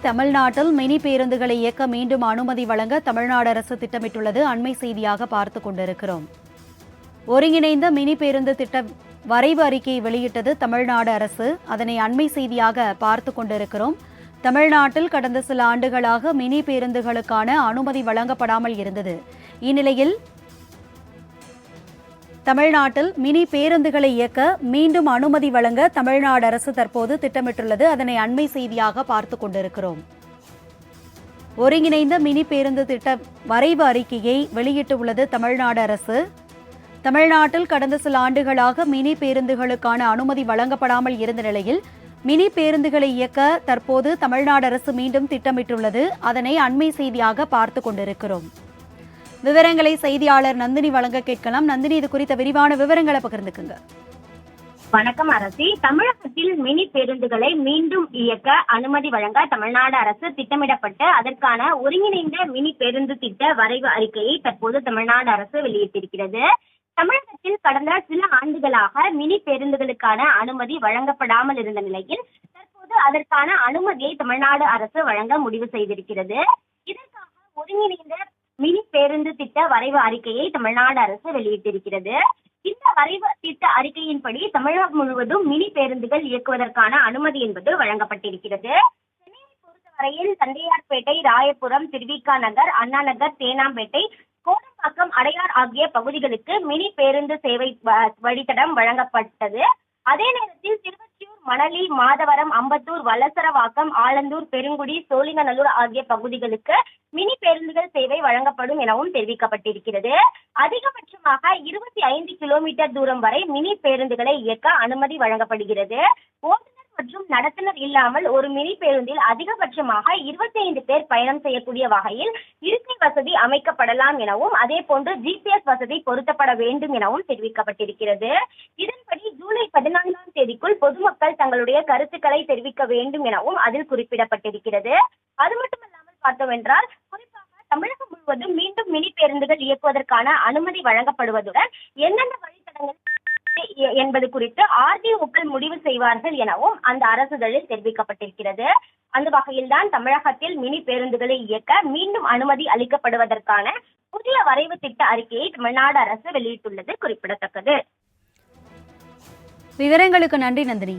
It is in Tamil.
தமிழ்நாட்டில் மினி பேருந்துகளை இயக்க மீண்டும் அனுமதி வழங்க தமிழ்நாடு அரசு திட்டமிட்டுள்ளது. அண்மை செய்தியாக பார்த்துக் கொண்டிருக்கிறோம். ஒருங்கிணைந்த மினி பேருந்து திட்ட வரைவு அறிக்கையை வெளியிட்டது தமிழ்நாடு அரசு. அதனை அண்மை செய்தியாக பார்த்துக் கொண்டிருக்கிறோம். தமிழ்நாட்டில் கடந்த சில ஆண்டுகளாக மினி பேருந்துகளுக்கான அனுமதி வழங்கப்படாமல் இருந்தது. இந்நிலையில் தமிழ்நாட்டில் மினி பேருந்துகளை இயக்க மீண்டும் அனுமதி வழங்க தமிழ்நாடு அரசு தற்போது திட்டமிட்டுள்ளது. அதனை அண்மை செய்தியாக பார்த்துக் கொண்டிருக்கிறோம். ஒருங்கிணைந்த மினி பேருந்து திட்ட வரைவு அறிக்கையை வெளியிட்டுள்ளது தமிழ்நாடு அரசு. தமிழ்நாட்டில் கடந்த சில ஆண்டுகளாக மினி பேருந்துகளுக்கான அனுமதி வழங்கப்படாமல் இருந்த நிலையில் மினி பேருந்துகளை இயக்க தற்போது தமிழ்நாடு அரசு மீண்டும் திட்டமிட்டுள்ளது. அதனை அண்மை செய்தியாக பார்த்துக் கொண்டிருக்கிறோம். விவரங்களை செய்தியாளர் நந்தினி வழங்க கேட்கலாம். நந்தினி, இது குறித்த விரிவான விவரங்களை பகிர்ந்துக்குங்க. வணக்கம் அரசி. தமிழகத்தில் மினி பேருந்துகளை மீண்டும் இயக்க அனுமதி வழங்க தமிழ்நாடு அரசு திட்டமிடப்பட்டு அதற்கான ஒருங்கிணைந்த மினி பேருந்து திட்ட வரைவு அறிக்கையை தற்போது தமிழ்நாடு அரசு வெளியிட்டிருக்கிறது. தமிழகத்தில் கடந்த சில ஆண்டுகளாக மினி பேருந்துகளுக்கான அனுமதி வழங்கப்படாமல் இருந்த நிலையில் தற்போது அதற்கான அனுமதியை தமிழ்நாடு அரசு வழங்க முடிவு செய்திருக்கிறது. இதற்காக ஒருங்கிணைந்த மினி பேருந்து திட்ட வரைவு அறிக்கையை தமிழ்நாடு அரசு வெளியிட்டிருக்கிறது. இந்த வரைவு திட்ட அறிக்கையின்படி தமிழகம் முழுவதும் மினி பேருந்துகள் இயக்குவதற்கான அனுமதி என்பது வழங்கப்பட்டிருக்கிறது. சென்னையை பொறுத்தவரையில் தண்டையார்பேட்டை, ராயபுரம், திருவிக நகர், அண்ணா நகர், தேனாம்பேட்டை, கோடம்பாக்கம், அடையார் ஆகிய பகுதிகளுக்கு மினி பேருந்து சேவை வழித்தடம் வழங்கப்பட்டது. அதே நேரத்தில் திருவொற்றியூர், மணலி, மாதவரம், அம்பத்தூர், வலசரவாக்கம், ஆலந்தூர், பெருங்குடி, சோழிங்கநல்லூர் ஆகிய பகுதிகளுக்கு மினி பேருந்துகள் சேவை வழங்கப்படும் எனவும் தெரிவிக்கப்பட்டிருக்கிறது. அதிகபட்சமாக 25 கிலோமீட்டர் தூரம் வரை மினி பேருந்துகளை இயக்க அனுமதி வழங்கப்படுகிறது. ஓட்டுநர் மற்றும் நடத்துனர் இல்லாமல் ஒரு மினி பேருந்தில் அதிகபட்சமாக 25 பேர் பயணம் செய்யக்கூடிய வகையில் இருக்கை வசதி அமைக்கப்படலாம் எனவும் அதே போன்று GPS வசதி பொருத்தப்பட வேண்டும் எனவும் தெரிவிக்கப்பட்டிருக்கிறது. இதன்படி ஜூலை 14ஆம் தேதிக்குள் பொதுமக்கள் தங்களுடைய கருத்துக்களை தெரிவிக்க வேண்டும் எனவும் அதில் குறிப்பிடப்பட்டிருக்கிறது. அது மட்டுமல்லாமல் பார்த்தோம் என்றால் குறிப்பாக தமிழகம் முழுவதும் மீண்டும் மினி பேருந்துகள் இயக்குவதற்கான அனுமதி வழங்கப்படுவதுடன் எந்தெந்த வழித்தடங்கள் என்பது குறித்து RDOக்கள் முடிவு செய்வார்கள் எனவும் அந்த அரசுதழில் தெரிவிக்கப்பட்டிருக்கிறது. அந்த வகையில்தான் தமிழகத்தில் மினி பேருந்துகளை இயக்க மீண்டும் அனுமதி அளிக்கப்படுவதற்கான புதிய வரைவு திட்ட அறிக்கையை தமிழ்நாடு அரசு வெளியிட்டுள்ளது குறிப்பிடத்தக்கது. விவரங்களுக்கு நன்றி நந்தினி.